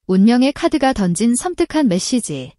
운명의 카드가 던진 섬뜩한 메시지.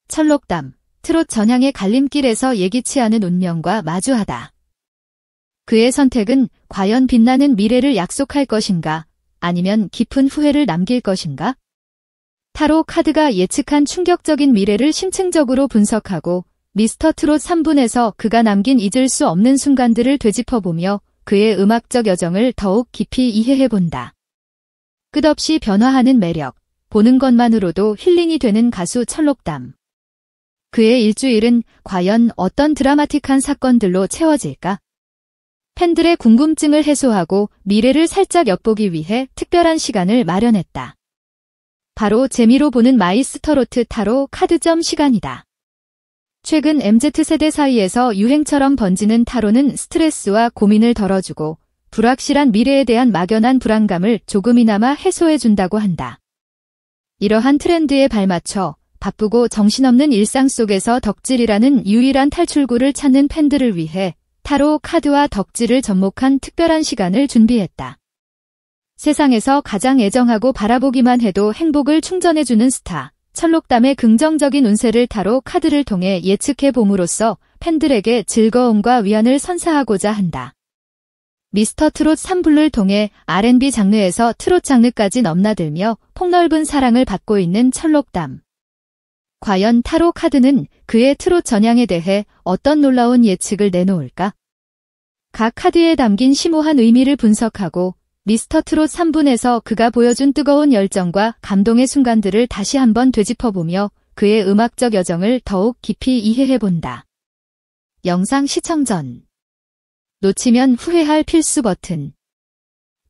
철록담, 트롯 전향의 갈림길에서 예기치 않은 운명과 마주하다. 그의 선택은 과연 빛나는 미래를 약속할 것인가, 아니면 깊은 후회를 남길 것인가? 타로 카드가 예측한 충격적인 미래를 심층적으로 분석하고 미스터 트롯 3분에서 그가 남긴 잊을 수 없는 순간들을 되짚어보며 그의 음악적 여정을 더욱 깊이 이해해본다. 끝없이 변화하는 매력, 보는 것만으로도 힐링이 되는 가수 철록담. 그의 일주일은 과연 어떤 드라마틱한 사건들로 채워질까? 팬들의 궁금증을 해소하고 미래를 살짝 엿보기 위해 특별한 시간을 마련했다. 바로 재미로 보는 마이스터로트 타로 카드점 시간이다. 최근 MZ세대 사이에서 유행처럼 번지는 타로는 스트레스와 고민을 덜어주고 불확실한 미래에 대한 막연한 불안감을 조금이나마 해소해준다고 한다. 이러한 트렌드에 발맞춰 바쁘고 정신없는 일상 속에서 덕질이라는 유일한 탈출구를 찾는 팬들을 위해 타로 카드와 덕질을 접목한 특별한 시간을 준비했다. 세상에서 가장 애정하고 바라보기만 해도 행복을 충전해주는 스타, 철록담의 긍정적인 운세를 타로 카드를 통해 예측해봄으로써 팬들에게 즐거움과 위안을 선사하고자 한다. 미스터 트롯 3부를 통해 R&B 장르에서 트롯 장르까지 넘나들며 폭넓은 사랑을 받고 있는 철록담. 과연 타로 카드는 그의 트롯 전향에 대해 어떤 놀라운 예측을 내놓을까? 각 카드에 담긴 심오한 의미를 분석하고 미스터 트롯 3분에서 그가 보여준 뜨거운 열정과 감동의 순간들을 다시 한번 되짚어보며 그의 음악적 여정을 더욱 깊이 이해해본다. 영상 시청 전 놓치면 후회할 필수 버튼.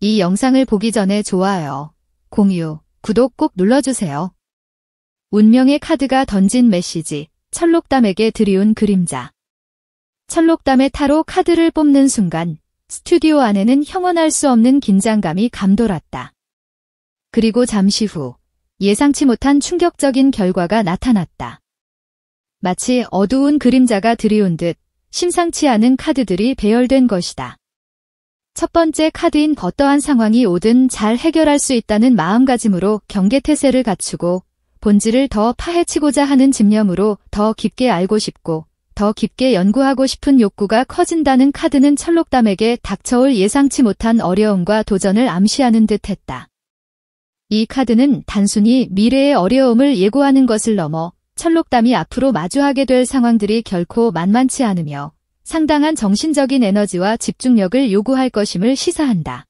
이 영상을 보기 전에 좋아요, 공유, 구독 꼭 눌러주세요. 운명의 카드가 던진 메시지, 철록담에게 드리운 그림자. 철록담의 타로 카드를 뽑는 순간 스튜디오 안에는 형언할 수 없는 긴장감이 감돌았다. 그리고 잠시 후 예상치 못한 충격적인 결과가 나타났다. 마치 어두운 그림자가 드리운 듯 심상치 않은 카드들이 배열된 것이다. 첫 번째 카드인 어떠한 상황이 오든 잘 해결할 수 있다는 마음가짐으로 경계태세를 갖추고 본질을 더 파헤치고자 하는 집념으로 더 깊게 알고 싶고 더 깊게 연구하고 싶은 욕구가 커진다는 카드는 철록담에게 닥쳐올 예상치 못한 어려움과 도전을 암시하는 듯했다. 이 카드는 단순히 미래의 어려움을 예고하는 것을 넘어 철록담이 앞으로 마주하게 될 상황들이 결코 만만치 않으며 상당한 정신적인 에너지와 집중력을 요구할 것임을 시사한다.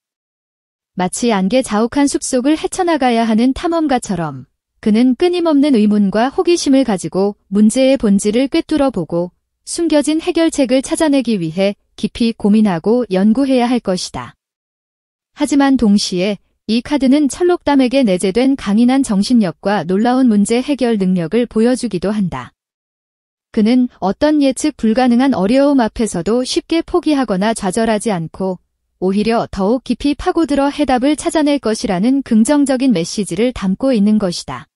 마치 안개 자욱한 숲속을 헤쳐나가야 하는 탐험가처럼 그는 끊임없는 의문과 호기심을 가지고 문제의 본질을 꿰뚫어보고 숨겨진 해결책을 찾아내기 위해 깊이 고민하고 연구해야 할 것이다. 하지만 동시에 이 카드는 철록담에게 내재된 강인한 정신력과 놀라운 문제 해결 능력을 보여주기도 한다. 그는 어떤 예측 불가능한 어려움 앞에서도 쉽게 포기하거나 좌절하지 않고 오히려 더욱 깊이 파고들어 해답을 찾아낼 것이라는 긍정적인 메시지를 담고 있는 것이다.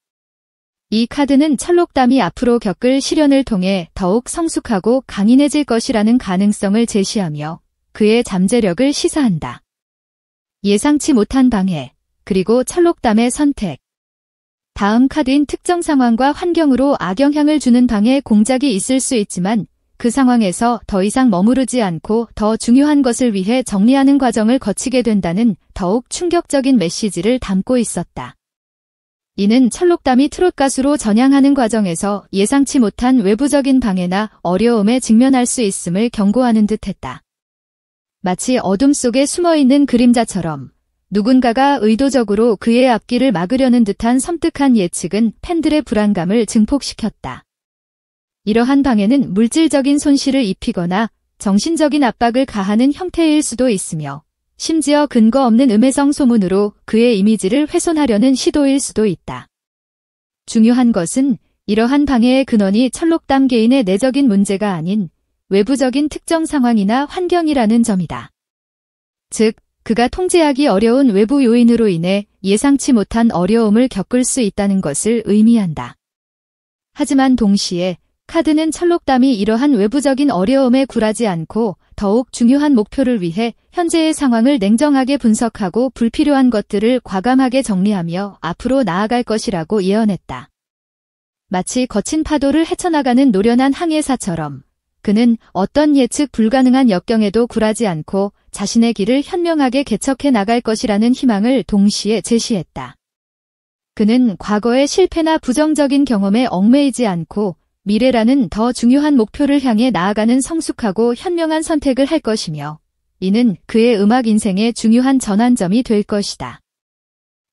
이 카드는 철록담이 앞으로 겪을 시련을 통해 더욱 성숙하고 강인해질 것이라는 가능성을 제시하며 그의 잠재력을 시사한다. 예상치 못한 방해, 그리고 철록담의 선택. 다음 카드인 특정 상황과 환경으로 악영향을 주는 방해 공작이 있을 수 있지만 그 상황에서 더 이상 머무르지 않고 더 중요한 것을 위해 정리하는 과정을 거치게 된다는 더욱 충격적인 메시지를 담고 있었다. 이는 철록담이 트롯 가수로 전향하는 과정에서 예상치 못한 외부적인 방해나 어려움에 직면할 수 있음을 경고하는 듯했다. 마치 어둠 속에 숨어있는 그림자처럼 누군가가 의도적으로 그의 앞길을 막으려는 듯한 섬뜩한 예측은 팬들의 불안감을 증폭시켰다. 이러한 방해는 물질적인 손실을 입히거나 정신적인 압박을 가하는 형태일 수도 있으며 심지어 근거 없는 음해성 소문으로 그의 이미지를 훼손하려는 시도일 수도 있다. 중요한 것은 이러한 방해의 근원이 철록담 개인의 내적인 문제가 아닌 외부적인 특정 상황이나 환경이라는 점이다. 즉, 그가 통제하기 어려운 외부 요인으로 인해 예상치 못한 어려움을 겪을 수 있다는 것을 의미한다. 하지만 동시에 카드는 철록담이 이러한 외부적인 어려움에 굴하지 않고 더욱 중요한 목표를 위해 현재의 상황을 냉정하게 분석하고 불필요한 것들을 과감하게 정리하며 앞으로 나아갈 것이라고 예언했다. 마치 거친 파도를 헤쳐나가는 노련한 항해사처럼 그는 어떤 예측 불가능한 역경에도 굴하지 않고 자신의 길을 현명하게 개척해 나갈 것이라는 희망을 동시에 제시했다. 그는 과거의 실패나 부정적인 경험에 얽매이지 않고 미래라는 더 중요한 목표를 향해 나아가는 성숙하고 현명한 선택을 할 것이며 이는 그의 음악 인생의 중요한 전환점이 될 것이다.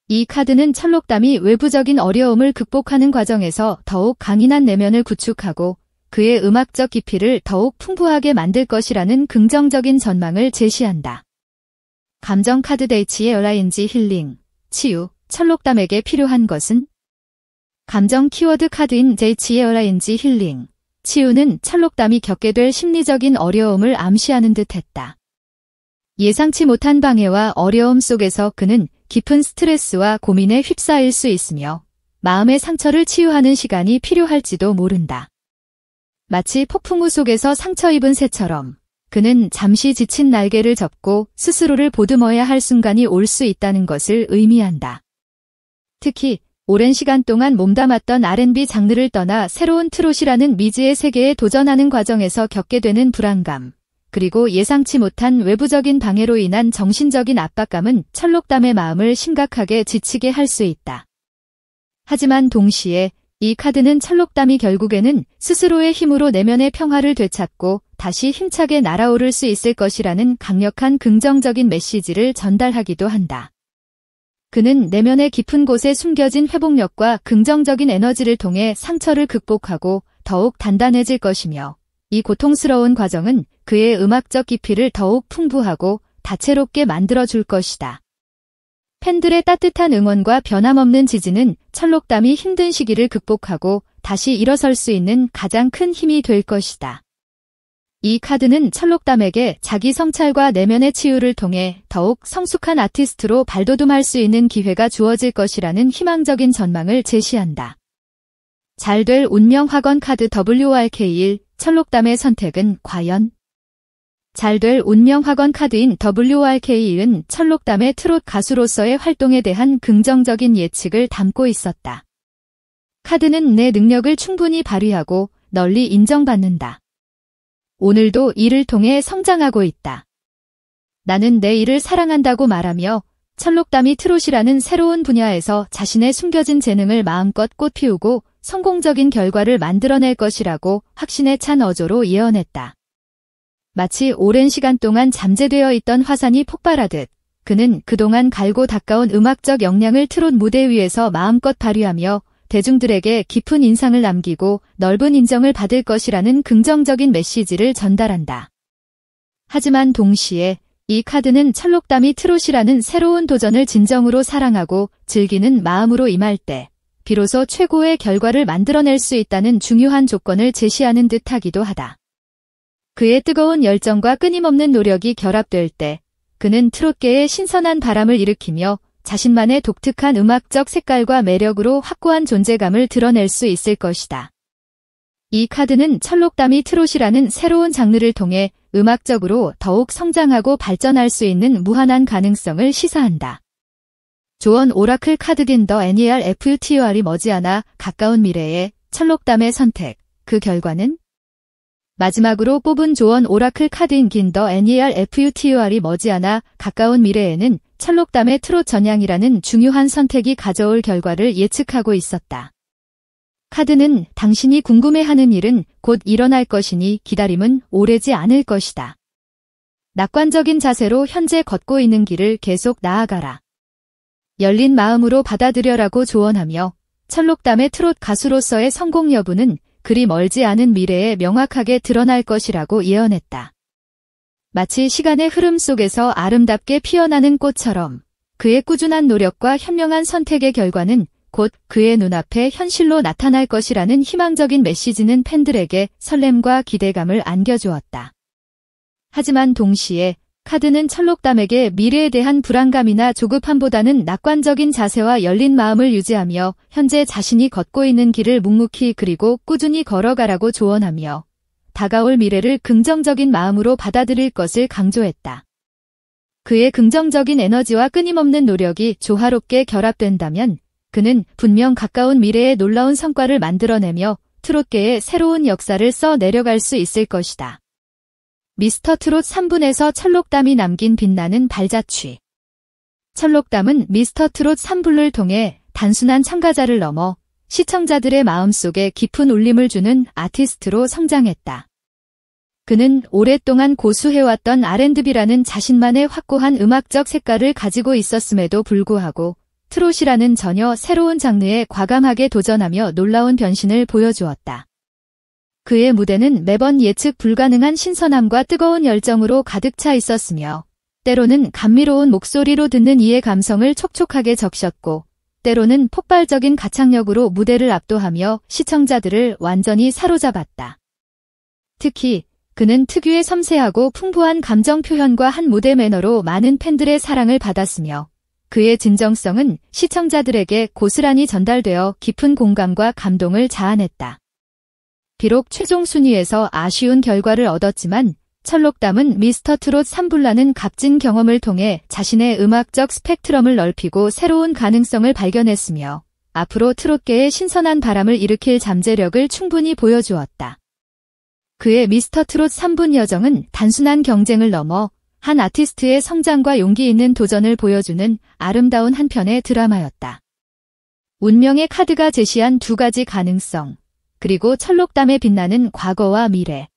이 카드는 철록담이 외부적인 어려움을 극복하는 과정에서 더욱 강인한 내면을 구축하고 그의 음악적 깊이를 더욱 풍부하게 만들 것이라는 긍정적인 전망을 제시한다. 감정 카드 데이치의 어라인지 힐링, 치유, 철록담에게 필요한 것은? 감정 키워드 카드인 제이치의 어라인지 힐링, 치유는 철록담이 겪게 될 심리적인 어려움을 암시하는 듯했다. 예상치 못한 방해와 어려움 속에서 그는 깊은 스트레스와 고민에 휩싸일 수 있으며 마음의 상처를 치유하는 시간이 필요할지도 모른다. 마치 폭풍우 속에서 상처 입은 새처럼 그는 잠시 지친 날개를 접고 스스로를 보듬어야 할 순간이 올 수 있다는 것을 의미한다. 특히 오랜 시간 동안 몸담았던 R&B 장르를 떠나 새로운 트롯이라는 미지의 세계에 도전하는 과정에서 겪게 되는 불안감, 그리고 예상치 못한 외부적인 방해로 인한 정신적인 압박감은 철록담의 마음을 심각하게 지치게 할 수 있다. 하지만 동시에 이 카드는 철록담이 결국에는 스스로의 힘으로 내면의 평화를 되찾고 다시 힘차게 날아오를 수 있을 것이라는 강력한 긍정적인 메시지를 전달하기도 한다. 그는 내면의 깊은 곳에 숨겨진 회복력과 긍정적인 에너지를 통해 상처를 극복하고 더욱 단단해질 것이며 이 고통스러운 과정은 그의 음악적 깊이를 더욱 풍부하고 다채롭게 만들어줄 것이다. 팬들의 따뜻한 응원과 변함없는 지지는 철록담이 힘든 시기를 극복하고 다시 일어설 수 있는 가장 큰 힘이 될 것이다. 이 카드는 철록담에게 자기 성찰과 내면의 치유를 통해 더욱 성숙한 아티스트로 발돋움할 수 있는 기회가 주어질 것이라는 희망적인 전망을 제시한다. 잘될 운명 확언 카드 WRK1, 철록담의 선택은 과연? 잘될 운명 확언 카드인 WRK1은 철록담의 트롯 가수로서의 활동에 대한 긍정적인 예측을 담고 있었다. 카드는 내 능력을 충분히 발휘하고 널리 인정받는다. 오늘도 이를 통해 성장하고 있다. 나는 내 일을 사랑한다고 말하며 철록담이 트롯이라는 새로운 분야에서 자신의 숨겨진 재능을 마음껏 꽃피우고 성공적인 결과를 만들어낼 것이라고 확신에 찬 어조로 예언했다. 마치 오랜 시간 동안 잠재되어 있던 화산이 폭발하듯 그는 그동안 갈고 닦아온 음악적 역량을 트롯 무대 위에서 마음껏 발휘하며 대중들에게 깊은 인상을 남기고 넓은 인정을 받을 것이라는 긍정적인 메시지를 전달한다. 하지만 동시에 이 카드는 철록담이 트롯이라는 새로운 도전을 진정으로 사랑하고 즐기는 마음으로 임할 때 비로소 최고의 결과를 만들어낼 수 있다는 중요한 조건을 제시하는 듯하기도 하다. 그의 뜨거운 열정과 끊임없는 노력이 결합될 때 그는 트롯계에 신선한 바람을 일으키며 자신만의 독특한 음악적 색깔과 매력으로 확고한 존재감을 드러낼 수 있을 것이다. 이 카드는 철록담이 트롯이라는 새로운 장르를 통해 음악적으로 더욱 성장하고 발전할 수 있는 무한한 가능성을 시사한다. 조언 오라클 카드인 더 NERFUTUR이 머지않아 가까운 미래에 철록담의 선택, 그 결과는? 마지막으로 뽑은 조언 오라클 카드인 긴 더 NERFUTUR이 머지않아 가까운 미래에는 철록담의 트롯 전향이라는 중요한 선택이 가져올 결과를 예측하고 있었다. 카드는 당신이 궁금해하는 일은 곧 일어날 것이니 기다림은 오래지 않을 것이다. 낙관적인 자세로 현재 걷고 있는 길을 계속 나아가라. 열린 마음으로 받아들여라고 조언하며 철록담의 트롯 가수로서의 성공 여부는 그리 멀지 않은 미래에 명확하게 드러날 것이라고 예언했다. 마치 시간의 흐름 속에서 아름답게 피어나는 꽃처럼 그의 꾸준한 노력과 현명한 선택의 결과는 곧 그의 눈앞에 현실로 나타날 것이라는 희망적인 메시지는 팬들에게 설렘과 기대감을 안겨주었다. 하지만 동시에 카드는 철록담에게 미래에 대한 불안감이나 조급함보다는 낙관적인 자세와 열린 마음을 유지하며 현재 자신이 걷고 있는 길을 묵묵히 그리고 꾸준히 걸어가라고 조언하며 다가올 미래를 긍정적인 마음으로 받아들일 것을 강조했다. 그의 긍정적인 에너지와 끊임없는 노력이 조화롭게 결합된다면 그는 분명 가까운 미래에 놀라운 성과를 만들어내며 트롯계의 새로운 역사를 써 내려갈 수 있을 것이다. 미스터 트롯 3분에서 철록담이 남긴 빛나는 발자취. 철록담은 미스터 트롯 3부를 통해 단순한 참가자를 넘어 시청자들의 마음속에 깊은 울림을 주는 아티스트로 성장했다. 그는 오랫동안 고수해왔던 R&B라는 자신만의 확고한 음악적 색깔을 가지고 있었음에도 불구하고 트롯이라는 전혀 새로운 장르에 과감하게 도전하며 놀라운 변신을 보여주었다. 그의 무대는 매번 예측 불가능한 신선함과 뜨거운 열정으로 가득 차 있었으며 때로는 감미로운 목소리로 듣는 이의 감성을 촉촉하게 적셨고 때로는 폭발적인 가창력으로 무대를 압도하며 시청자들을 완전히 사로잡았다. 특히 그는 특유의 섬세하고 풍부한 감정 표현과 한 무대 매너로 많은 팬들의 사랑을 받았으며 그의 진정성은 시청자들에게 고스란히 전달되어 깊은 공감과 감동을 자아냈다. 비록 최종 순위에서 아쉬운 결과를 얻었지만 철록담은 미스터 트롯 3분라는 값진 경험을 통해 자신의 음악적 스펙트럼을 넓히고 새로운 가능성을 발견했으며 앞으로 트롯계에 신선한 바람을 일으킬 잠재력을 충분히 보여주었다. 그의 미스터 트롯 3분 여정은 단순한 경쟁을 넘어 한 아티스트의 성장과 용기 있는 도전을 보여주는 아름다운 한 편의 드라마였다. 운명의 카드가 제시한 두 가지 가능성, 그리고 철록담에 빛나는 과거와 미래.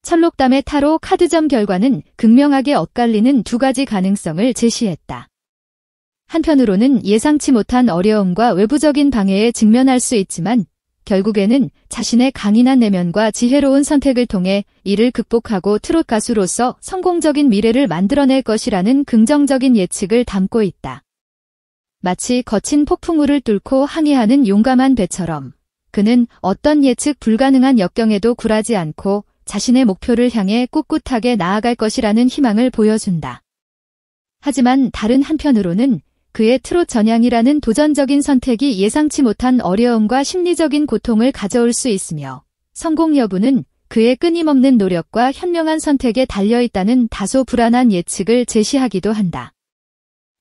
철록담의 타로 카드점 결과는 극명하게 엇갈리는 두 가지 가능성을 제시했다. 한편으로는 예상치 못한 어려움과 외부적인 방해에 직면할 수 있지만 결국에는 자신의 강인한 내면과 지혜로운 선택을 통해 이를 극복하고 트롯 가수로서 성공적인 미래를 만들어낼 것이라는 긍정적인 예측을 담고 있다. 마치 거친 폭풍우를 뚫고 항해하는 용감한 배처럼 그는 어떤 예측 불가능한 역경에도 굴하지 않고 자신의 목표를 향해 꿋꿋하게 나아갈 것이라는 희망을 보여준다. 하지만 다른 한편으로는 그의 트롯 전향이라는 도전적인 선택이 예상치 못한 어려움과 심리적인 고통을 가져올 수 있으며 성공 여부는 그의 끊임없는 노력과 현명한 선택에 달려있다는 다소 불안한 예측을 제시하기도 한다.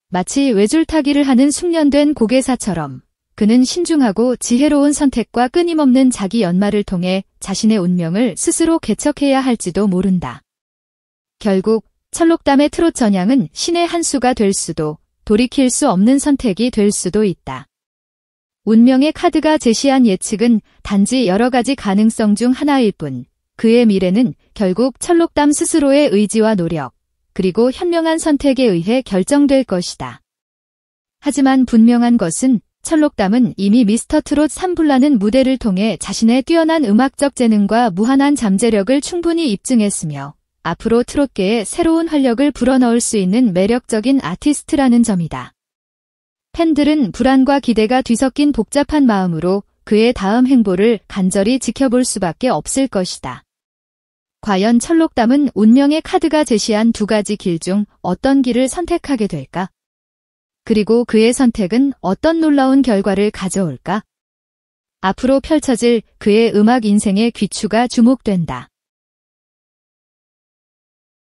마치 외줄타기를 하는 숙련된 고개사처럼 그는 신중하고 지혜로운 선택과 끊임없는 자기 연마를 통해 자신의 운명을 스스로 개척해야 할지도 모른다. 결국 철록담의 트롯 전향은 신의 한 수가 될 수도 돌이킬 수 없는 선택이 될 수도 있다. 운명의 카드가 제시한 예측은 단지 여러 가지 가능성 중 하나일 뿐 그의 미래는 결국 철록담 스스로의 의지와 노력 그리고 현명한 선택에 의해 결정될 것이다. 하지만 분명한 것은 철록담은 이미 미스터 트롯 3분라는 무대를 통해 자신의 뛰어난 음악적 재능과 무한한 잠재력을 충분히 입증했으며 앞으로 트롯계에 새로운 활력을 불어넣을 수 있는 매력적인 아티스트라는 점이다. 팬들은 불안과 기대가 뒤섞인 복잡한 마음으로 그의 다음 행보를 간절히 지켜볼 수밖에 없을 것이다. 과연 철록담은 운명의 카드가 제시한 두 가지 길 중 어떤 길을 선택하게 될까? 그리고 그의 선택은 어떤 놀라운 결과를 가져올까? 앞으로 펼쳐질 그의 음악 인생의 귀추가 주목된다.